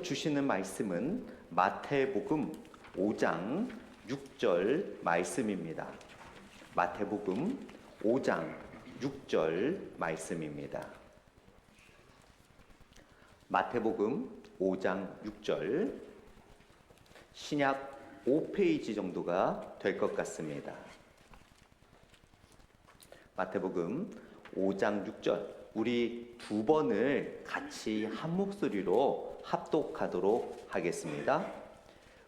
주시는 말씀은 마태복음 5장 6절 말씀입니다. 마태복음 5장 6절 말씀입니다. 마태복음 5장 6절, 신약 5페이지 정도가 될 것 같습니다. 마태복음 5장 6절, 우리 두 번을 같이 한 목소리로 합독하도록 하겠습니다.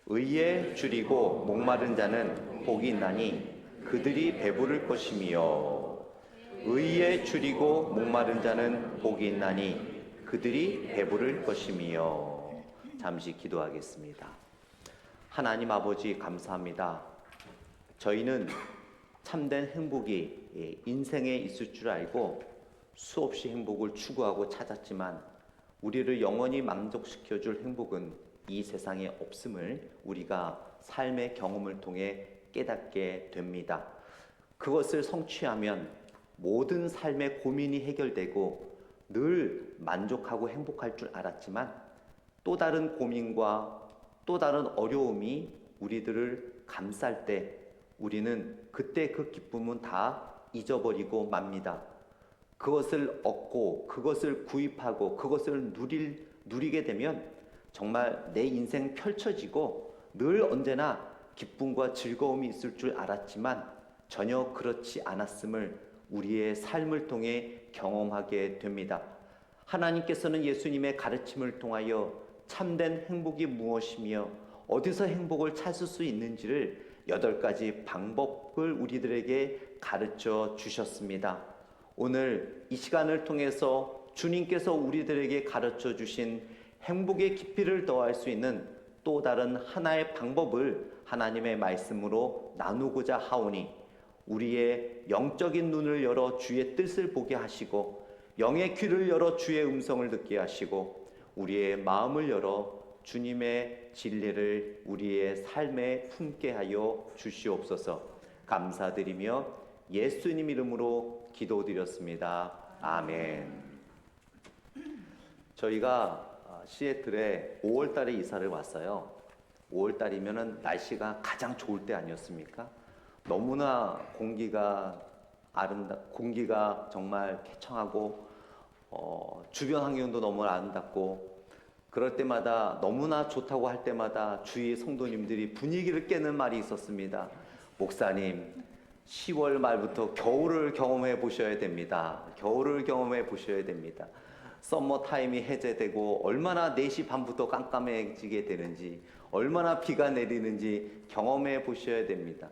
의에 줄이고 목마른 자는 복이 있나니 그들이 배부를 것이며, 의에 줄이고 목마른 자는 복이 있나니 그들이 배부를 것이며. 잠시 기도하겠습니다. 하나님 아버지, 감사합니다. 저희는 참된 행복이 인생에 있을 줄 알고 수없이 행복을 추구하고 찾았지만, 우리를 영원히 만족시켜줄 행복은 이 세상에 없음을 우리가 삶의 경험을 통해 깨닫게 됩니다. 그것을 성취하면 모든 삶의 고민이 해결되고 늘 만족하고 행복할 줄 알았지만, 또 다른 고민과 또 다른 어려움이 우리들을 감쌀 때 우리는 그때 그 기쁨은 다 잊어버리고 맙니다. 그것을 얻고 그것을 구입하고 그것을 누리게 되면 정말 내 인생 펼쳐지고 늘 언제나 기쁨과 즐거움이 있을 줄 알았지만 전혀 그렇지 않았음을 우리의 삶을 통해 경험하게 됩니다. 하나님께서는 예수님의 가르침을 통하여 참된 행복이 무엇이며 어디서 행복을 찾을 수 있는지를 8가지 방법을 우리들에게 가르쳐 주셨습니다. 오늘 이 시간을 통해서 주님께서 우리들에게 가르쳐 주신 행복의 깊이를 더할 수 있는 또 다른 하나의 방법을 하나님의 말씀으로 나누고자 하오니, 우리의 영적인 눈을 열어 주의 뜻을 보게 하시고 영의 귀를 열어 주의 음성을 듣게 하시고 우리의 마음을 열어 주님의 진리를 우리의 삶에 품게 하여 주시옵소서. 감사드리며 예수님 이름으로 기도드렸습니다. 아멘. 저희가 시애틀에 5월달에 이사를 왔어요. 5월달이면 날씨가 가장 좋을 때 아니었습니까? 너무나 공기가 정말 쾌청하고 주변 환경도 너무 아름답고, 그럴 때마다 너무나 좋다고 할 때마다 주위 성도님들이 분위기를 깨는 말이 있었습니다. 목사님, 10월 말부터 겨울을 경험해 보셔야 됩니다. 겨울을 경험해 보셔야 됩니다. 썸머 타임이 해제되고 얼마나 4시 반부터 깜깜해지게 되는지, 얼마나 비가 내리는지 경험해 보셔야 됩니다.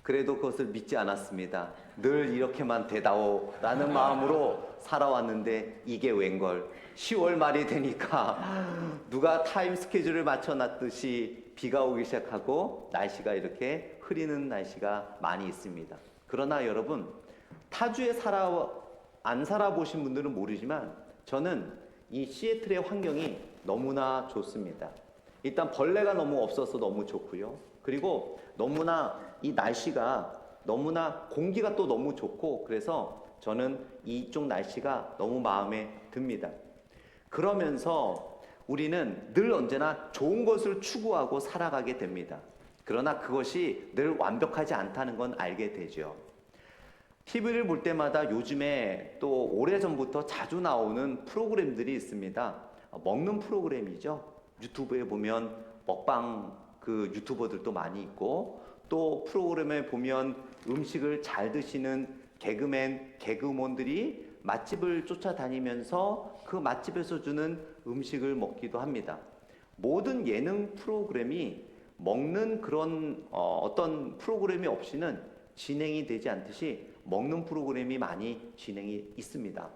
그래도 그것을 믿지 않았습니다. 늘 이렇게만 되다오 라는 마음으로 살아왔는데 이게 웬걸, 10월 말이 되니까 누가 타임 스케줄을 맞춰놨듯이 비가 오기 시작하고 날씨가 이렇게 흐리는 날씨가 많이 있습니다. 그러나 여러분, 타주에 안 살아보신 분들은 모르지만 저는 이 시애틀의 환경이 너무나 좋습니다. 일단 벌레가 너무 없어서 너무 좋고요. 그리고 너무나 이 날씨가 너무나 공기가 또 너무 좋고, 그래서 저는 이쪽 날씨가 너무 마음에 듭니다. 그러면서 우리는 늘 언제나 좋은 것을 추구하고 살아가게 됩니다. 그러나 그것이 늘 완벽하지 않다는 건 알게 되죠. TV를 볼 때마다 요즘에 또 오래전부터 자주 나오는 프로그램들이 있습니다. 먹는 프로그램이죠. 유튜브에 보면 먹방 유튜버들도 많이 있고, 또 프로그램에 보면 음식을 잘 드시는 개그맨, 개그우먼들이 맛집을 쫓아다니면서 그 맛집에서 주는 음식을 먹기도 합니다. 모든 예능 프로그램이 먹는 그런 어떤 프로그램이 없이는 진행이 되지 않듯이 먹는 프로그램이 많이 진행이 있습니다.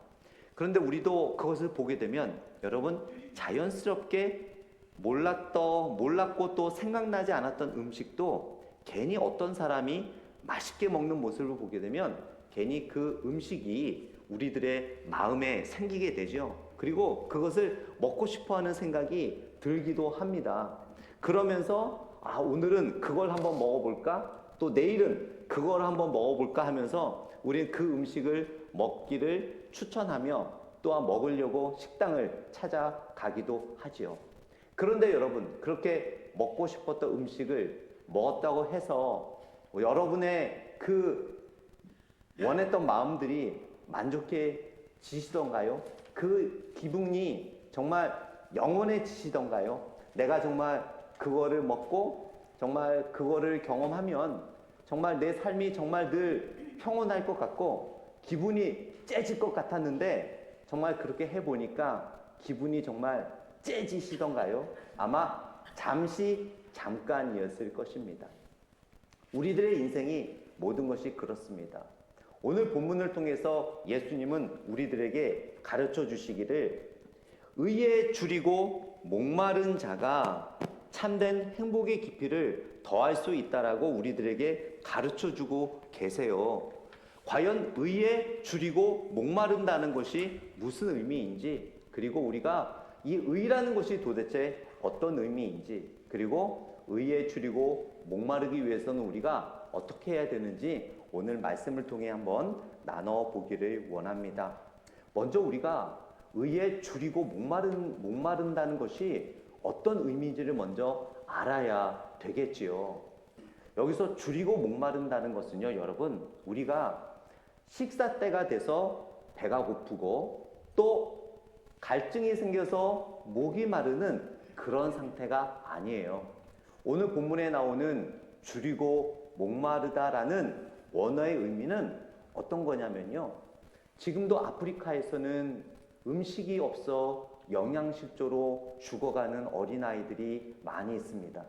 그런데 우리도 그것을 보게 되면 여러분, 자연스럽게 몰랐고 또 생각나지 않았던 음식도 괜히 어떤 사람이 맛있게 먹는 모습을 보게 되면 괜히 그 음식이 우리들의 마음에 생기게 되죠. 그리고 그것을 먹고 싶어하는 생각이 들기도 합니다. 그러면서 오늘은 그걸 한번 먹어볼까? 또 내일은 그걸 한번 먹어볼까 하면서 우리는 그 음식을 먹기를 추천하며 또한 먹으려고 식당을 찾아가기도 하지요. 그런데 여러분, 그렇게 먹고 싶었던 음식을 먹었다고 해서 여러분의 그 원했던 마음들이 만족해지시던가요? 그 기분이 정말 영원해지시던가요? 내가 정말 그거를 먹고 정말 그거를 경험하면 정말 내 삶이 정말 늘 평온할 것 같고 기분이 째질 것 같았는데 정말 그렇게 해보니까 기분이 정말 째지시던가요? 아마 잠깐이었을 것입니다. 우리들의 인생이 모든 것이 그렇습니다. 오늘 본문을 통해서 예수님은 우리들에게 가르쳐 주시기를 의에 줄이고 목마른 자가 참된 행복의 깊이를 더할 수 있다라고 우리들에게 가르쳐 주고 계세요. 과연 의에 줄이고 목마른다는 것이 무슨 의미인지, 그리고 우리가 이 의라는 것이 도대체 어떤 의미인지, 그리고 의에 줄이고 목마르기 위해서는 우리가 어떻게 해야 되는지 오늘 말씀을 통해 한번 나눠보기를 원합니다. 먼저 우리가 의에 줄이고 목마른다는 것이 어떤 의미인지를 먼저 알아야 되겠지요. 여기서 줄이고 목마른다는 것은요, 여러분, 우리가 식사 때가 돼서 배가 고프고 또 갈증이 생겨서 목이 마르는 그런 상태가 아니에요. 오늘 본문에 나오는 줄이고 목마르다라는 원어의 의미는 어떤 거냐면요, 지금도 아프리카에서는 음식이 없어 영양실조로 죽어가는 어린아이들이 많이 있습니다.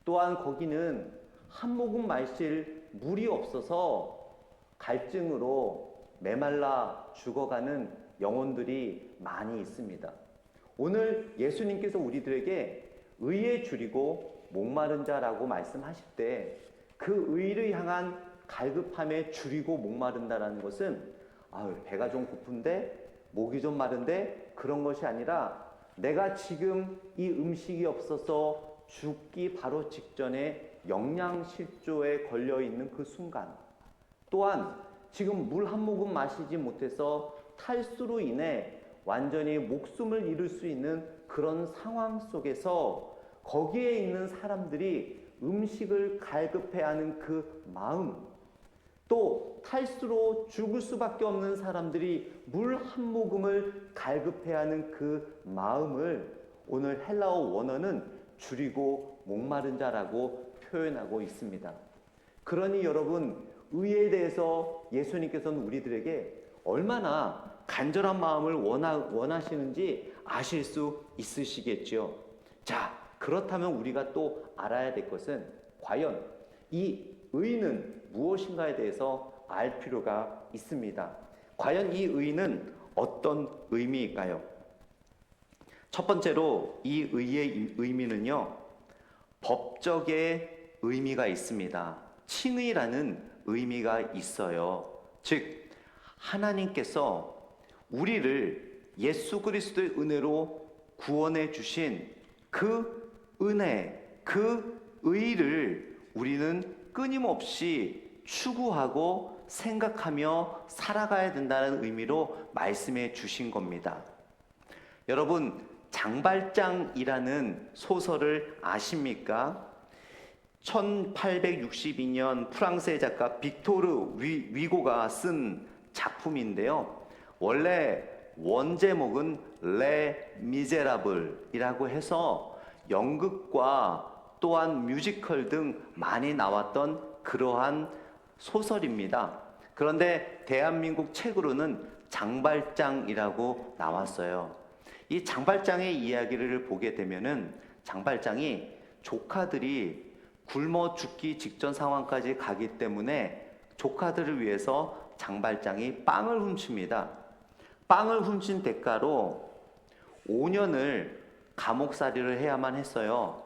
또한 거기는 한 모금 마실 물이 없어서 갈증으로 메말라 죽어가는 영혼들이 많이 있습니다. 오늘 예수님께서 우리들에게 의에 줄이고 목마른 자라고 말씀하실 때 그 의를 향한 갈급함에 줄이고 목마른다라는 것은 배가 좀 고픈데 목이 좀 마른데 그런 것이 아니라 내가 지금 이 음식이 없어서 죽기 바로 직전에 영양실조에 걸려있는 그 순간, 또한 지금 물 한 모금 마시지 못해서 탈수로 인해 완전히 목숨을 잃을 수 있는 그런 상황 속에서 거기에 있는 사람들이 음식을 갈급해하는 그 마음, 또 탈수로 죽을 수밖에 없는 사람들이 물 한 모금을 갈급해하는 그 마음을 오늘 헬라어 원어는 줄이고 목마른 자라고 표현하고 있습니다. 그러니 여러분, 의에 대해서 예수님께서는 우리들에게 얼마나 간절한 마음을 원하시는지 아실 수 있으시겠죠. 자, 그렇다면 우리가 또 알아야 될 것은 과연 이 의는 무엇인가에 대해서 알 필요가 있습니다. 과연 이 의는 어떤 의미일까요? 첫 번째로 이 의의 의미는요, 법적의 의미가 있습니다. 칭의라는 의미가 있어요. 즉, 하나님께서 우리를 예수 그리스도의 은혜로 구원해 주신 그 은혜, 그 의를 우리는 끊임없이 추구하고 생각하며 살아가야 된다는 의미로 말씀해 주신 겁니다. 여러분, 장발장이라는 소설을 아십니까? 1862년 프랑스의 작가 빅토르 위고가 쓴 작품인데요. 원래 원제목은 레 미제라블이라고 해서 연극과 또한 뮤지컬 등 많이 나왔던 그러한 소설입니다. 그런데 대한민국 책으로는 장발장이라고 나왔어요. 이 장발장의 이야기를 보게 되면은 장발장이 조카들이 굶어 죽기 직전 상황까지 가기 때문에 조카들을 위해서 장발장이 빵을 훔칩니다. 빵을 훔친 대가로 5년을 감옥살이를 해야만 했어요.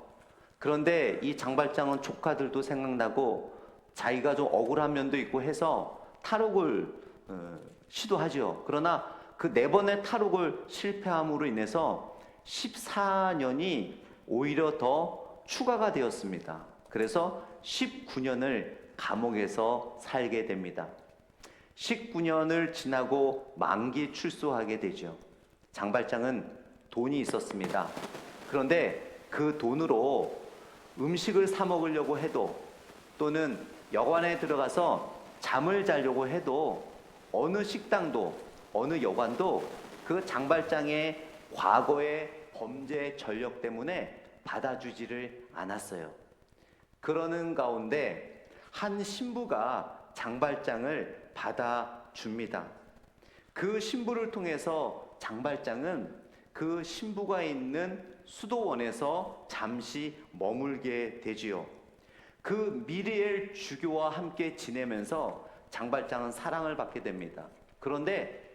그런데 이 장발장은 조카들도 생각나고 자기가 좀 억울한 면도 있고 해서 탈옥을 시도하죠. 그러나 그 4번의 탈옥을 실패함으로 인해서 14년이 오히려 더 추가가 되었습니다. 그래서 19년을 감옥에서 살게 됩니다. 19년을 지나고 만기 출소하게 되죠. 장발장은 돈이 있었습니다. 그런데 그 돈으로 음식을 사 먹으려고 해도 또는 여관에 들어가서 잠을 자려고 해도 어느 식당도 어느 여관도 그 장발장의 과거의 범죄 전력 때문에 받아주지를 않았어요. 그러는 가운데 한 신부가 장발장을 받아줍니다. 그 신부를 통해서 장발장은 그 신부가 있는 수도원에서 잠시 머물게 되지요. 그 미리엘 주교와 함께 지내면서 장발장은 사랑을 받게 됩니다. 그런데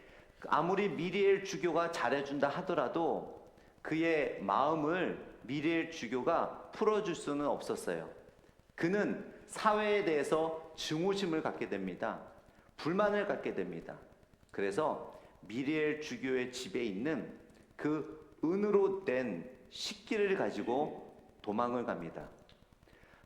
아무리 미리엘 주교가 잘해준다 하더라도 그의 마음을 미리엘 주교가 풀어줄 수는 없었어요. 그는 사회에 대해서 증오심을 갖게 됩니다. 불만을 갖게 됩니다. 그래서 미리엘 주교의 집에 있는 그 은으로 된 식기를 가지고 도망을 갑니다.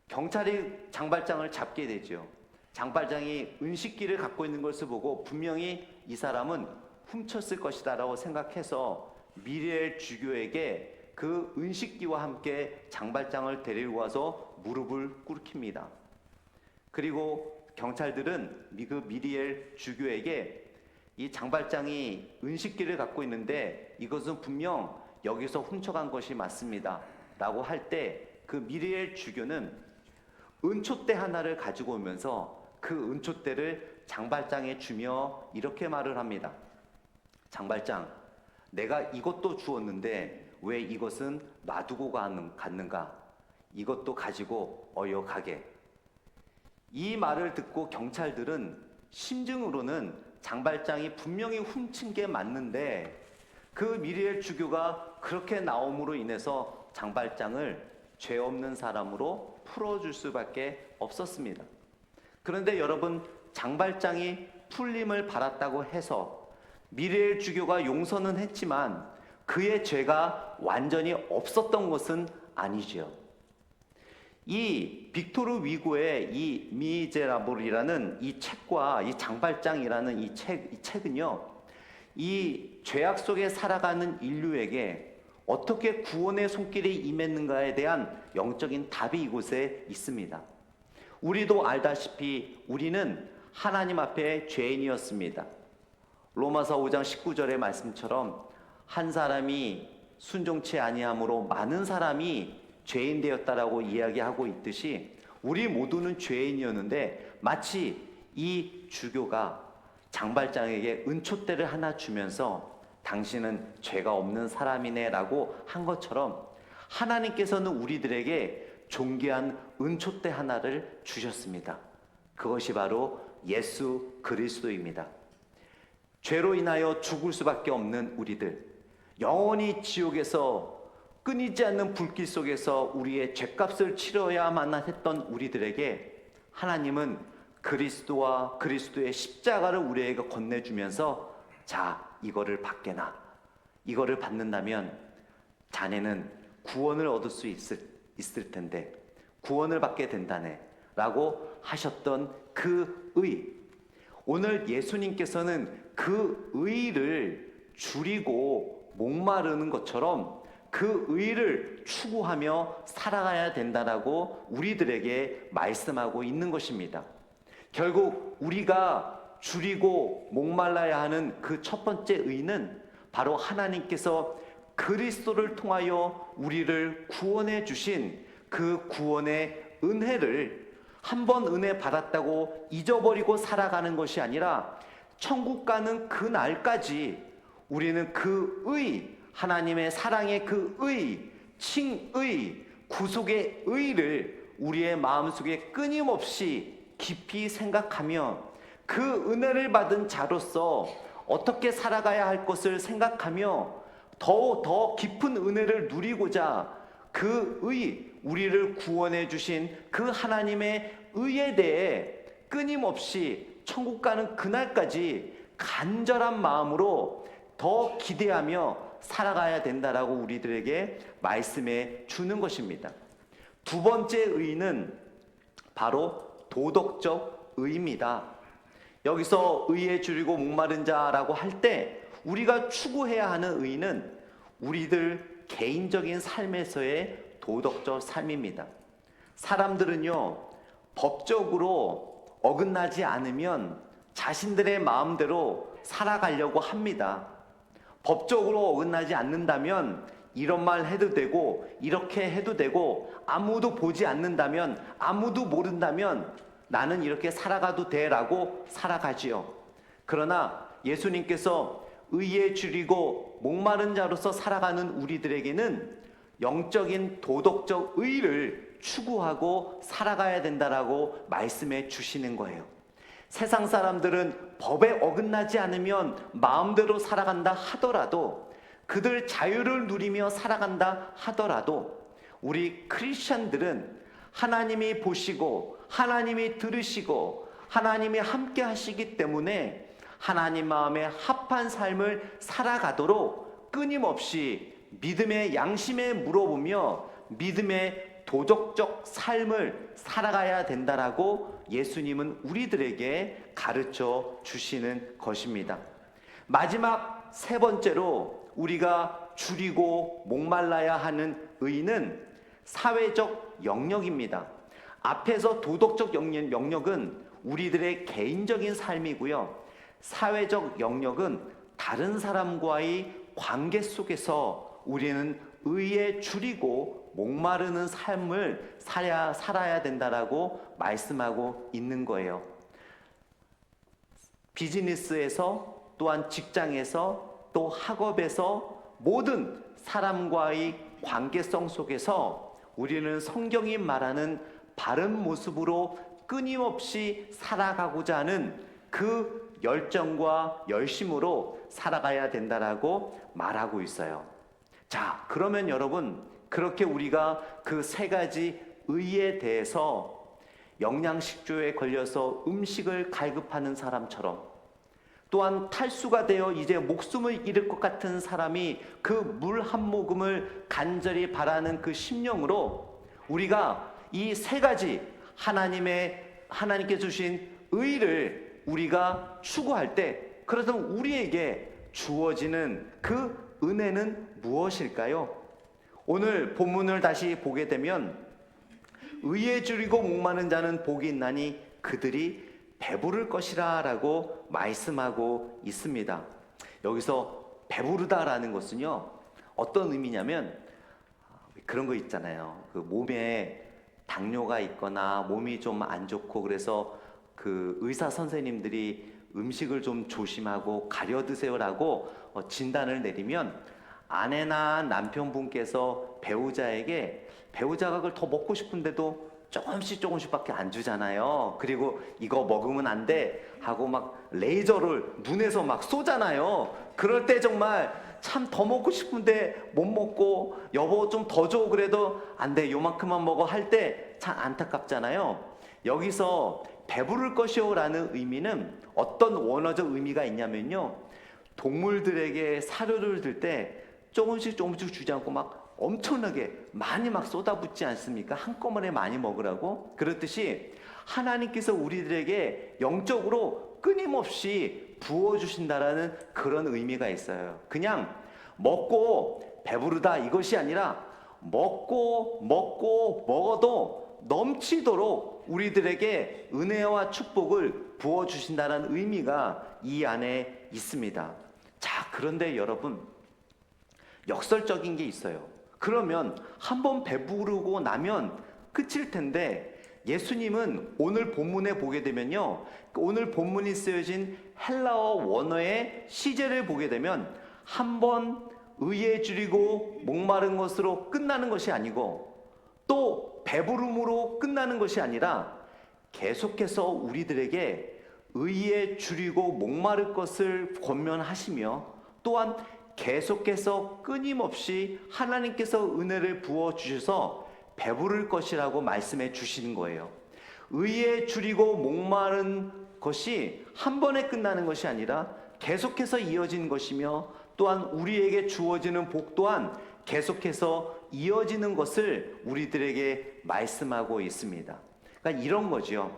경찰이 장발장을 잡게 되죠. 장발장이 은식기를 갖고 있는 것을 보고 분명히 이 사람은 훔쳤을 것이다 라고 생각해서 미리엘 주교에게 그 은식기와 함께 장발장을 데리고 와서 무릎을 꿇힙니다. 그리고 경찰들은 그 미리엘 주교에게 이 장발장이 은식기를 갖고 있는데 이것은 분명 여기서 훔쳐간 것이 맞습니다 라고 할 때 그 미리엘 주교는 은촛대 하나를 가지고 오면서 그 은촛대를 장발장에 주며 이렇게 말을 합니다. 장발장, 내가 이것도 주었는데 왜 이것은 놔두고 갔는가? 이것도 가지고 어여 가게. 이 말을 듣고 경찰들은 심증으로는 장발장이 분명히 훔친 게 맞는데 그 미리엘 주교가 그렇게 나옴으로 인해서 장발장을 죄 없는 사람으로 풀어줄 수밖에 없었습니다. 그런데 여러분, 장발장이 풀림을 받았다고 해서 미리엘 주교가 용서는 했지만 그의 죄가 완전히 없었던 것은 아니지요. 이 빅토르 위고의 이 미제라블이라는 이 책과 이 장발장이라는 이 책은요, 이 죄악 속에 살아가는 인류에게 어떻게 구원의 손길이 임했는가에 대한 영적인 답이 이곳에 있습니다. 우리도 알다시피 우리는 하나님 앞에 죄인이었습니다. 로마서 5장 19절의 말씀처럼 한 사람이 순종치 아니함으로 많은 사람이 죄인 되었다라고 이야기하고 있듯이 우리 모두는 죄인이었는데 마치 이 주교가 장발장에게 은촛대를 하나 주면서 당신은 죄가 없는 사람이네 라고 한 것처럼 하나님께서는 우리들에게 존귀한 은촛대 하나를 주셨습니다. 그것이 바로 예수 그리스도입니다. 죄로 인하여 죽을 수밖에 없는 우리들, 영원히 지옥에서 끊이지 않는 불길 속에서 우리의 죄값을 치러야만 했던 우리들에게 하나님은 그리스도와 그리스도의 십자가를 우리에게 건네주면서 자, 이거를 받게나. 이거를 받는다면 자네는 구원을 얻을 수 있을 텐데 구원을 받게 된다네 라고 하셨던 그 의. 오늘 예수님께서는 그 의를 줄이고 목마르는 것처럼 그 의를 추구하며 살아가야 된다라고 우리들에게 말씀하고 있는 것입니다. 결국 우리가 줄이고 목말라야 하는 그 첫 번째 의는 바로 하나님께서 그리스도를 통하여 우리를 구원해 주신 그 구원의 은혜를 한 번 은혜 받았다고 잊어버리고 살아가는 것이 아니라 천국 가는 그 날까지 우리는 그 의, 하나님의 사랑의 그 의, 칭의, 구속의 의를 우리의 마음속에 끊임없이 깊이 생각하며 그 은혜를 받은 자로서 어떻게 살아가야 할 것을 생각하며 더 깊은 은혜를 누리고자 그 의, 우리를 구원해 주신 그 하나님의 의에 대해 끊임없이 천국 가는 그날까지 간절한 마음으로 더 기대하며 살아가야 된다라고 우리들에게 말씀해 주는 것입니다. 두 번째 의는 바로 도덕적 의입니다. 여기서 의에 줄이고 목마른 자라고 할 때 우리가 추구해야 하는 의는 우리들 개인적인 삶에서의 도덕적 삶입니다. 사람들은요, 법적으로 어긋나지 않으면 자신들의 마음대로 살아가려고 합니다. 법적으로 어긋나지 않는다면 이런 말 해도 되고 이렇게 해도 되고 아무도 보지 않는다면 아무도 모른다면 나는 이렇게 살아가도 돼라고 살아가지요. 그러나 예수님께서 의에 줄이고 목마른 자로서 살아가는 우리들에게는 영적인 도덕적 의를 추구하고 살아가야 된다라고 말씀해 주시는 거예요. 세상 사람들은 법에 어긋나지 않으면 마음대로 살아간다 하더라도, 그들 자유를 누리며 살아간다 하더라도, 우리 크리스천들은 하나님이 보시고 하나님이 들으시고 하나님이 함께 하시기 때문에 하나님 마음에 합한 삶을 살아가도록 끊임없이 믿음의 양심에 물어보며 믿음의 도덕적 삶을 살아가야 된다라고 예수님은 우리들에게 가르쳐 주시는 것입니다. 마지막 세 번째로 우리가 줄이고 목말라야 하는 의는 사회적 영역입니다. 앞에서 도덕적 영역은 우리들의 개인적인 삶이고요. 사회적 영역은 다른 사람과의 관계 속에서 우리는 의에 줄이고 목마르는 삶을 살아야 된다라고 말씀하고 있는 거예요. 비즈니스에서, 또한 직장에서, 또 학업에서 모든 사람과의 관계성 속에서 우리는 성경이 말하는 바른 모습으로 끊임없이 살아가고자 하는 그 열정과 열심으로 살아가야 된다라고 말하고 있어요. 자, 그러면 여러분, 그렇게 우리가 그 세 가지 의에 대해서 영양실조에 걸려서 음식을 갈급하는 사람처럼, 또한 탈수가 되어 이제 목숨을 잃을 것 같은 사람이 그 물 한 모금을 간절히 바라는 그 심령으로 우리가 이 세 가지 하나님께 주신 의를 우리가 추구할 때, 그러면 우리에게 주어지는 그 은혜는 무엇일까요? 오늘 본문을 다시 보게 되면 의에 줄이고 목마른 자는 복이 있나니 그들이 배부를 것이라 라고 말씀하고 있습니다. 여기서 배부르다라는 것은요, 어떤 의미냐면 그런 거 있잖아요. 그 몸에 당뇨가 있거나 몸이 좀 안 좋고 그래서 그 의사 선생님들이 음식을 좀 조심하고 가려 드세요라고 진단을 내리면 아내나 남편분께서 배우자가 그걸 더 먹고 싶은데도 조금씩밖에 안 주잖아요. 그리고 이거 먹으면 안 돼 하고 막 레이저를 눈에서 막 쏘잖아요. 그럴 때 정말 참 더 먹고 싶은데 못 먹고, 여보 좀 더 줘 그래도 안 돼, 요만큼만 먹어 할 때 참 안타깝잖아요. 여기서 배부를 것이요 라는 의미는 어떤 원어적 의미가 있냐면요, 동물들에게 사료를 들 때 조금씩 주지 않고 막 엄청나게 많이 막 쏟아붓지 않습니까? 한꺼번에 많이 먹으라고. 그렇듯이 하나님께서 우리들에게 영적으로 끊임없이 부어주신다라는 그런 의미가 있어요. 그냥 먹고 배부르다 이것이 아니라 먹어도 넘치도록 우리들에게 은혜와 축복을 부어주신다는 의미가 이 안에 있습니다. 자, 그런데 여러분, 역설적인 게 있어요. 그러면 한번 배부르고 나면 끝일 텐데, 예수님은 오늘 본문에 보게 되면요, 오늘 본문이 쓰여진 헬라어 원어의 시제를 보게 되면 한번 의에 줄이고 목마른 것으로 끝나는 것이 아니고 또 배부름으로 끝나는 것이 아니라 계속해서 우리들에게 의에 줄이고 목마를 것을 권면하시며, 또한 계속해서 끊임없이 하나님께서 은혜를 부어주셔서 배부를 것이라고 말씀해 주시는 거예요. 의에 줄이고 목마른 것이 한 번에 끝나는 것이 아니라 계속해서 이어지는 것이며, 또한 우리에게 주어지는 복 또한 계속해서 이어지는 것을 우리들에게 말씀하고 있습니다. 그러니까 이런 거죠.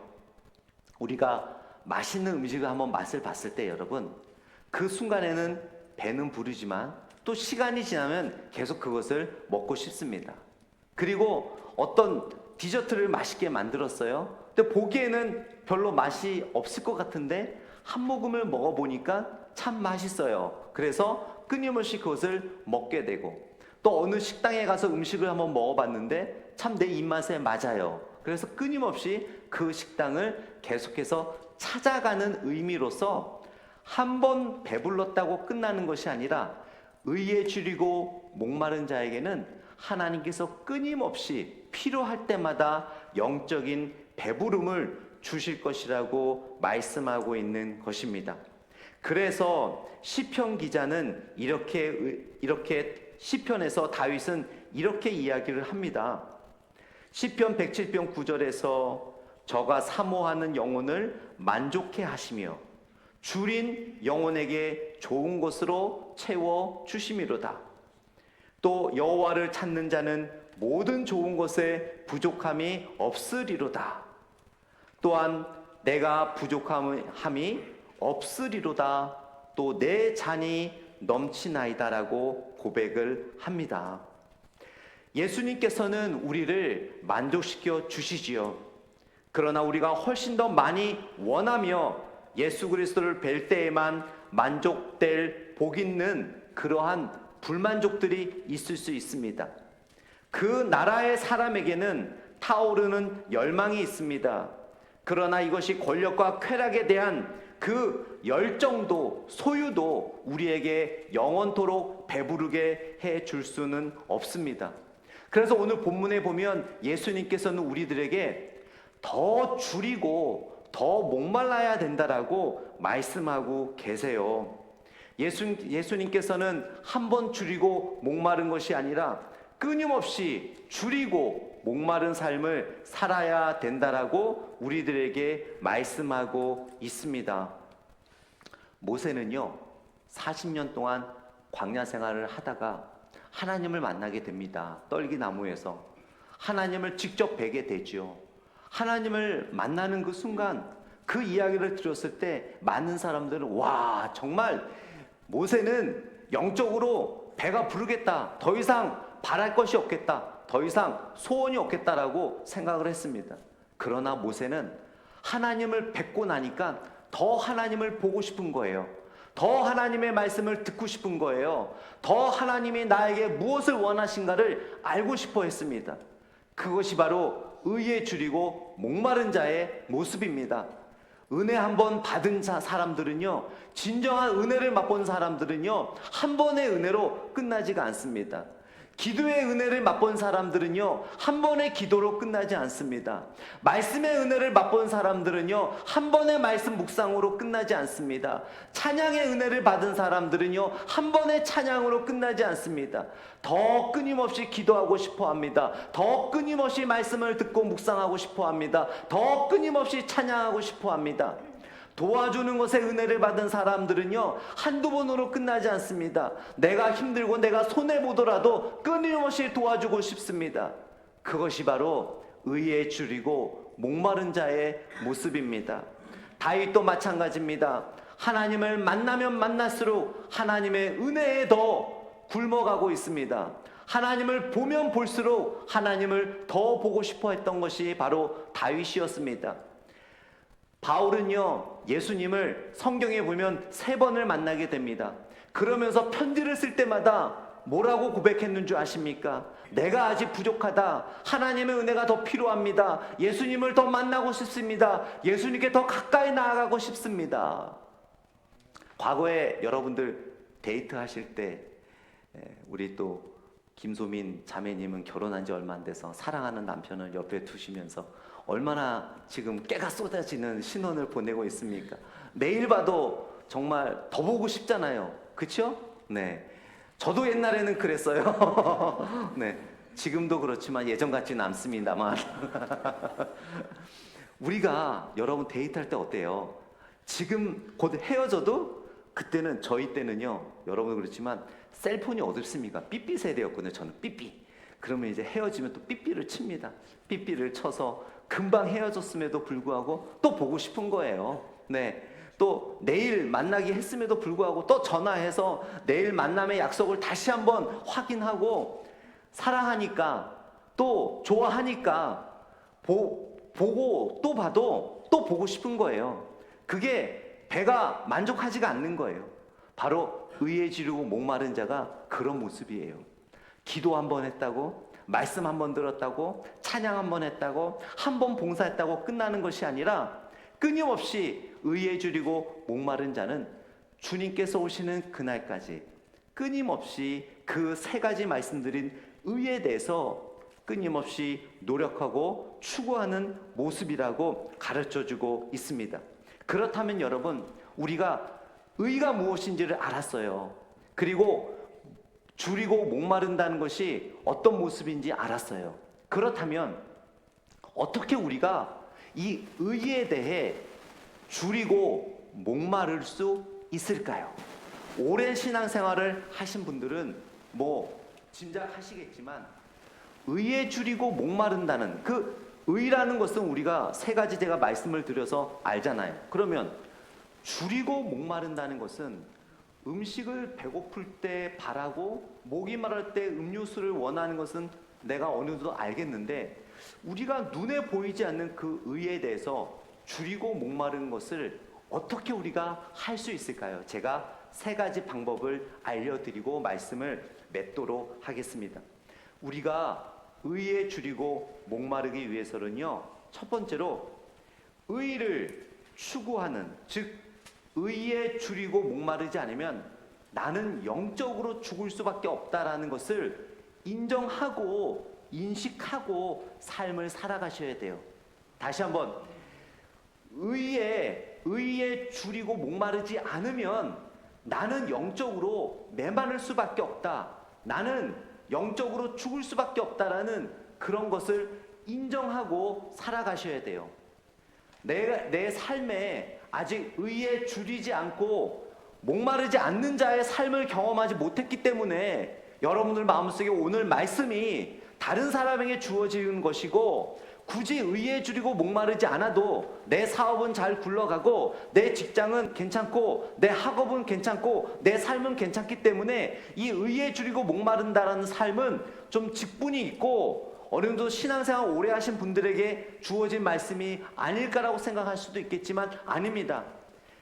우리가 맛있는 음식을 한번 맛을 봤을 때 여러분, 그 순간에는 배는 부르지만 또 시간이 지나면 계속 그것을 먹고 싶습니다. 그리고 어떤 디저트를 맛있게 만들었어요. 근데 보기에는 별로 맛이 없을 것 같은데 한 모금을 먹어보니까 참 맛있어요. 그래서 끊임없이 그것을 먹게 되고, 또 어느 식당에 가서 음식을 한번 먹어봤는데 참 내 입맛에 맞아요. 그래서 끊임없이 그 식당을 계속해서 찾아가는 의미로서 한 번 배불렀다고 끝나는 것이 아니라 의에 줄이고 목마른 자에게는 하나님께서 끊임없이 필요할 때마다 영적인 배부름을 주실 것이라고 말씀하고 있는 것입니다. 그래서 시편 기자는 이렇게 시편에서 다윗은 이렇게 이야기를 합니다. 시편 107편 9절에서 저가 사모하는 영혼을 만족해 하시며 줄인 영혼에게 좋은 것으로 채워 주심이로다. 또 여호와를 찾는 자는 모든 좋은 것에 부족함이 없으리로다. 또한 내가 부족함이 없으리로다. 또 내 잔이 넘치나이다라고 고백을 합니다. 예수님께서는 우리를 만족시켜 주시지요. 그러나 우리가 훨씬 더 많이 원하며 예수 그리스도를 뵐 때에만 만족될 복 있는 그러한 불만족들이 있을 수 있습니다. 그 나라의 사람에게는 타오르는 열망이 있습니다. 그러나 이것이 권력과 쾌락에 대한 그 열정도 소유도 우리에게 영원토록 배부르게 해 줄 수는 없습니다. 그래서 오늘 본문에 보면 예수님께서는 우리들에게 더 줄이고 더 목말라야 된다라고 말씀하고 계세요. 예수님께서는 한 번 줄이고 목마른 것이 아니라 끊임없이 줄이고 목마른 삶을 살아야 된다라고 우리들에게 말씀하고 있습니다. 모세는요, 40년 동안 광야 생활을 하다가 하나님을 만나게 됩니다. 떨기나무에서 하나님을 직접 뵈게 되죠. 하나님을 만나는 그 순간 그 이야기를 들었을 때 많은 사람들은 와, 정말 모세는 영적으로 배가 부르겠다. 더 이상 바랄 것이 없겠다. 더 이상 소원이 없겠다라고 생각을 했습니다. 그러나 모세는 하나님을 뵙고 나니까 더 하나님을 보고 싶은 거예요. 더 하나님의 말씀을 듣고 싶은 거예요. 더 하나님이 나에게 무엇을 원하신가를 알고 싶어 했습니다. 그것이 바로 의에 줄이고 목마른 자의 모습입니다. 은혜 한번 받은 사람들은요, 진정한 은혜를 맛본 사람들은요, 한 번의 은혜로 끝나지가 않습니다. 기도의 은혜를 맛본 사람들은요, 한 번의 기도로 끝나지 않습니다. 말씀의 은혜를 맛본 사람들은요, 한 번의 말씀 묵상으로 끝나지 않습니다. 찬양의 은혜를 받은 사람들은요, 한 번의 찬양으로 끝나지 않습니다. 더 끊임없이 기도하고 싶어 합니다. 더 끊임없이 말씀을 듣고 묵상하고 싶어 합니다. 더 끊임없이 찬양하고 싶어 합니다. 도와주는 것에 은혜를 받은 사람들은요, 한두 번으로 끝나지 않습니다. 내가 힘들고 내가 손해보더라도 끊임없이 도와주고 싶습니다. 그것이 바로 의에 줄이고 목마른 자의 모습입니다. 다윗도 마찬가지입니다. 하나님을 만나면 만날수록 하나님의 은혜에 더 굶어가고 있습니다. 하나님을 보면 볼수록 하나님을 더 보고 싶어 했던 것이 바로 다윗이었습니다. 바울은요, 예수님을 성경에 보면 3번을 만나게 됩니다. 그러면서 편지를 쓸 때마다 뭐라고 고백했는 줄 아십니까? 내가 아직 부족하다. 하나님의 은혜가 더 필요합니다. 예수님을 더 만나고 싶습니다. 예수님께 더 가까이 나아가고 싶습니다. 과거에 여러분들 데이트하실 때 우리 또 김소민 자매님은 결혼한 지 얼마 안 돼서 사랑하는 남편을 옆에 두시면서 얼마나 지금 깨가 쏟아지는 신혼을 보내고 있습니까? 매일 봐도 정말 더 보고 싶잖아요. 그렇죠? 네. 저도 옛날에는 그랬어요. 네. 지금도 그렇지만 예전 같지는 않습니다만. 우리가 여러분 데이트할 때 어때요? 지금 곧 헤어져도 그때는 저희 때는요. 여러분 그렇지만 셀폰이 어둡습니까? 삐삐 세대였거든요. 저는 삐삐. 그러면 이제 헤어지면 또 삐삐를 칩니다. 삐삐를 쳐서 금방 헤어졌음에도 불구하고 또 보고 싶은 거예요. 네. 또 내일 만나기 했음에도 불구하고 또 전화해서 내일 만남의 약속을 다시 한번 확인하고 사랑하니까 또 좋아하니까 보고 또 봐도 또 보고 싶은 거예요. 그게 배가 만족하지가 않는 거예요. 바로 의에 지르고 목마른 자가 그런 모습이에요. 기도 한 번 했다고, 말씀 한 번 들었다고, 찬양 한 번 했다고, 한 번 봉사했다고 끝나는 것이 아니라 끊임없이 의에 줄이고 목마른 자는 주님께서 오시는 그날까지 끊임없이 그 세 가지 말씀드린 의에 대해서 끊임없이 노력하고 추구하는 모습이라고 가르쳐주고 있습니다. 그렇다면 여러분, 우리가 의가 무엇인지를 알았어요. 그리고 줄이고 목마른다는 것이 어떤 모습인지 알았어요. 그렇다면 어떻게 우리가 이 의에 대해 줄이고 목마를 수 있을까요? 오랜 신앙생활을 하신 분들은 짐작하시겠지만 의에 줄이고 목마른다는 그 의라는 것은 우리가 세 가지 제가 말씀을 드려서 알잖아요. 그러면 줄이고 목마른다는 것은 음식을 배고플 때 바라고 목이 마를 때 음료수를 원하는 것은 내가 어느 정도 알겠는데, 우리가 눈에 보이지 않는 그 의에 대해서 줄이고 목마른 것을 어떻게 우리가 할 수 있을까요? 제가 세 가지 방법을 알려드리고 말씀을 맺도록 하겠습니다. 우리가 의에 줄이고 목마르기 위해서는요, 첫 번째로 의를 추구하는, 즉 의에 줄이고 목마르지 않으면 나는 영적으로 죽을 수밖에 없다라는 것을 인정하고 인식하고 삶을 살아가셔야 돼요. 다시 한번, 의에 줄이고 목마르지 않으면 나는 영적으로 메마를 수밖에 없다, 나는 영적으로 죽을 수밖에 없다라는 그런 것을 인정하고 살아가셔야 돼요. 내 삶에 아직 의에 줄이지 않고 목마르지 않는 자의 삶을 경험하지 못했기 때문에 여러분들 마음속에 오늘 말씀이 다른 사람에게 주어지는 것이고, 굳이 의에 줄이고 목마르지 않아도 내 사업은 잘 굴러가고 내 직장은 괜찮고 내 학업은 괜찮고 내 삶은 괜찮기 때문에 이 의에 줄이고 목마른다라는 삶은 좀 직분이 있고 어느 정도 신앙생활 오래 하신 분들에게 주어진 말씀이 아닐까라고 생각할 수도 있겠지만 아닙니다.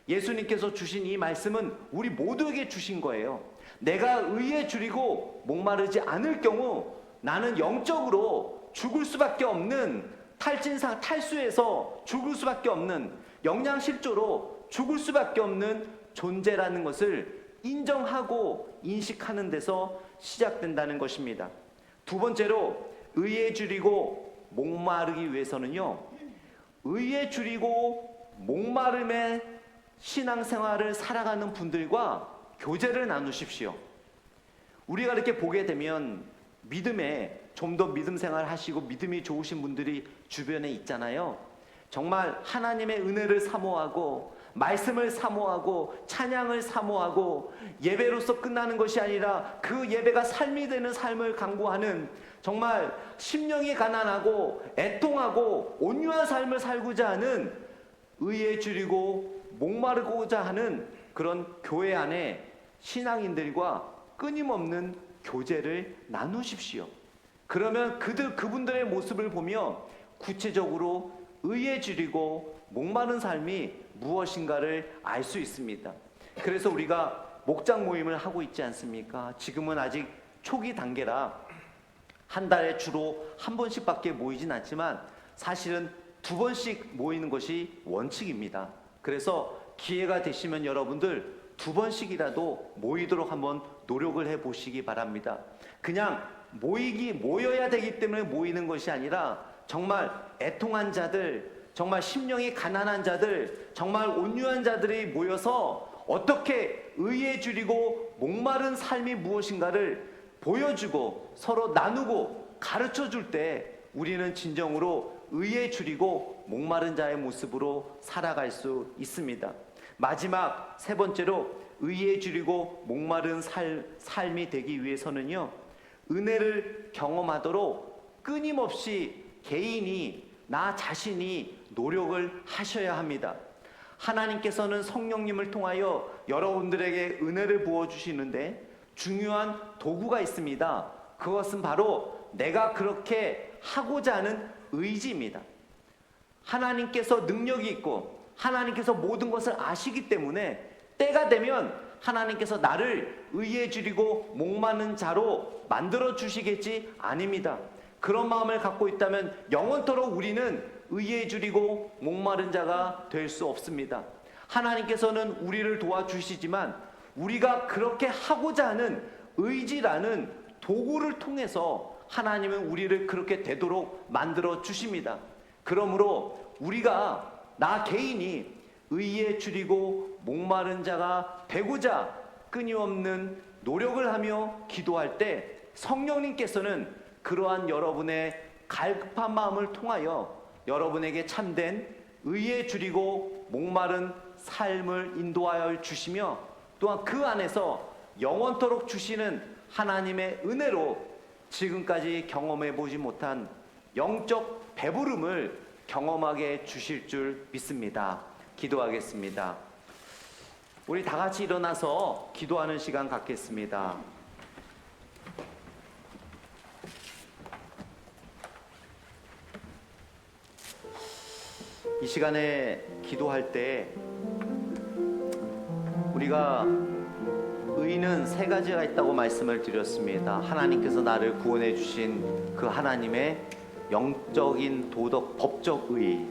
예수님께서 주신 이 말씀은 우리 모두에게 주신 거예요. 내가 의에 줄이고 목마르지 않을 경우 나는 영적으로 죽을 수밖에 없는, 탈수에서 죽을 수밖에 없는, 영양실조로 죽을 수밖에 없는 존재라는 것을 인정하고 인식하는 데서 시작된다는 것입니다. 두 번째로 의에 줄이고 목마르기 위해서는요, 의에 줄이고 목마름의 신앙생활을 살아가는 분들과 교제를 나누십시오. 우리가 이렇게 보게 되면 믿음에 좀 더 믿음 생활 하시고 믿음이 좋으신 분들이 주변에 있잖아요. 정말 하나님의 은혜를 사모하고 말씀을 사모하고 찬양을 사모하고 예배로서 끝나는 것이 아니라 그 예배가 삶이 되는 삶을 강구하는, 정말 심령이 가난하고 애통하고 온유한 삶을 살고자 하는, 의에 줄이고 목마르고자 하는 그런 교회 안에 신앙인들과 끊임없는 교제를 나누십시오. 그러면 그분들의 모습을 보며 구체적으로 의에 줄이고 목마른 삶이 무엇인가를 알 수 있습니다. 그래서 우리가 목장 모임을 하고 있지 않습니까? 지금은 아직 초기 단계라 한 달에 주로 한 번씩밖에 모이진 않지만 사실은 두 번씩 모이는 것이 원칙입니다. 그래서 기회가 되시면 여러분들 두 번씩이라도 모이도록 한번 노력을 해 보시기 바랍니다. 그냥 모여야 되기 때문에 모이는 것이 아니라 정말 애통한 자들, 정말 심령이 가난한 자들, 정말 온유한 자들이 모여서 어떻게 의에 줄이고 목마른 삶이 무엇인가를 보여주고 서로 나누고 가르쳐 줄 때 우리는 진정으로 의에 줄이고 목마른 자의 모습으로 살아갈 수 있습니다. 마지막 세 번째로 의에 줄이고 목마른 삶이 되기 위해서는요, 은혜를 경험하도록 끊임없이 개인이, 나 자신이 노력을 하셔야 합니다. 하나님께서는 성령님을 통하여 여러분들에게 은혜를 부어주시는데 중요한 도구가 있습니다. 그것은 바로 내가 그렇게 하고자 하는 의지입니다. 하나님께서 능력이 있고 하나님께서 모든 것을 아시기 때문에 때가 되면 하나님께서 나를 의에 줄이고 목마른 자로 만들어 주시겠지? 아닙니다. 그런 마음을 갖고 있다면 영원토록 우리는 의에 줄이고 목마른 자가 될 수 없습니다. 하나님께서는 우리를 도와주시지만 우리가 그렇게 하고자 하는 의지라는 도구를 통해서 하나님은 우리를 그렇게 되도록 만들어 주십니다. 그러므로 우리가 나 개인이 의에 줄이고 목마른 자가 되고자 끊임없는 노력을 하며 기도할 때 성령님께서는 그러한 여러분의 갈급한 마음을 통하여 여러분에게 참된 의에 줄이고 목마른 삶을 인도하여 주시며 또한 그 안에서 영원토록 주시는 하나님의 은혜로 지금까지 경험해 보지 못한 영적 배부름을 경험하게 주실 줄 믿습니다. 기도하겠습니다. 우리 다 같이 일어나서 기도하는 시간 갖겠습니다. 이 시간에 기도할 때 우리가 의는 세 가지가 있다고 말씀을 드렸습니다. 하나님께서 나를 구원해 주신 그 하나님의 영적인 도덕 법적 의,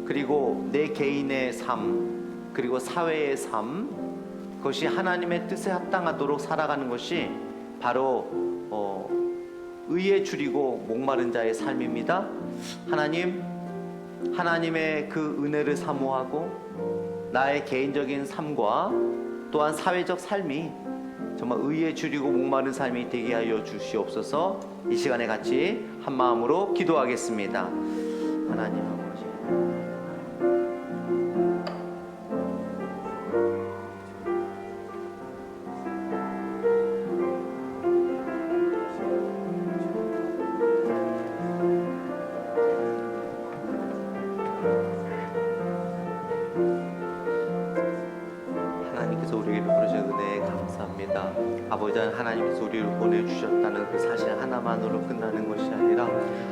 그리고 내 개인의 삶, 그리고 사회의 삶, 그것이 하나님의 뜻에 합당하도록 살아가는 것이 바로 의에 줄이고 목마른 자의 삶입니다. 하나님의 그 은혜를 사모하고 나의 개인적인 삶과 또한 사회적 삶이 정말 의에 줄이고 목마른 삶이 되게 하여 주시옵소서. 이 시간에 같이 한 마음으로 기도하겠습니다. 하나님 아버지, 하나님께서 우리에게 베푸신 은혜에 감사합니다. 아버지 하나님께서 우리를 보내주셨다는 그 사실 하나만으로 끝나는 것이 아니라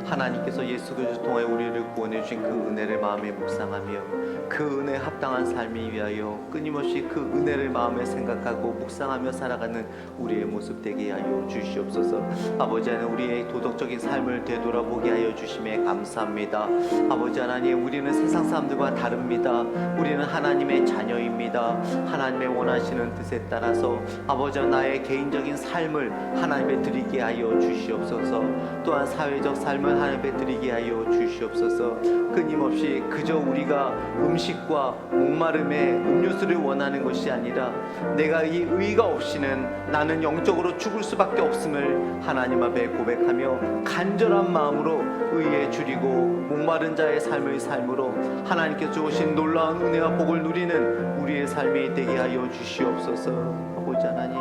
하나님께서 예수 그리스도 통해 우리를 구원해 주신 그 은혜를 마음에 묵상하며 그 은혜에 합당한 삶이 위하여 끊임없이 그 은혜를 마음에 생각하고 묵상하며 살아가는 우리의 모습 되게 하여 주시옵소서. 아버지 하나님, 우리의 도덕적인 삶을 되돌아보게 하여 주심에 감사합니다. 아버지 하나님, 우리는 세상 사람들과 다릅니다. 우리는 하나님의 자녀입니다. 하나님의 원하시는 뜻에 따라서 아버지 나의 개인적인 삶을 하나님께 드리게 하여 주시옵소서. 또한 사회적 삶을 하나님께 드리게 하여 주시옵소서. 끊임없이 그저 우리가 음식과 목마름의 음료수를 원하는 것이 아니라 내가 이 의가 없이는 나는 영적으로 죽을 수밖에 없음을 하나님 앞에 고백하며 간절한 마음으로 의에 줄이고 목마른 자의 삶을 삶으로 하나님께서 주신 놀라운 은혜와 복을 누리는 우리의 삶이 되게 하여 주시옵소서. 아버지 하나님,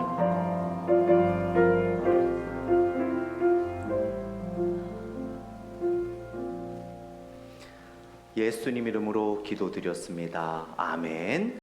예수님 이름으로 기도드렸습니다. 아멘.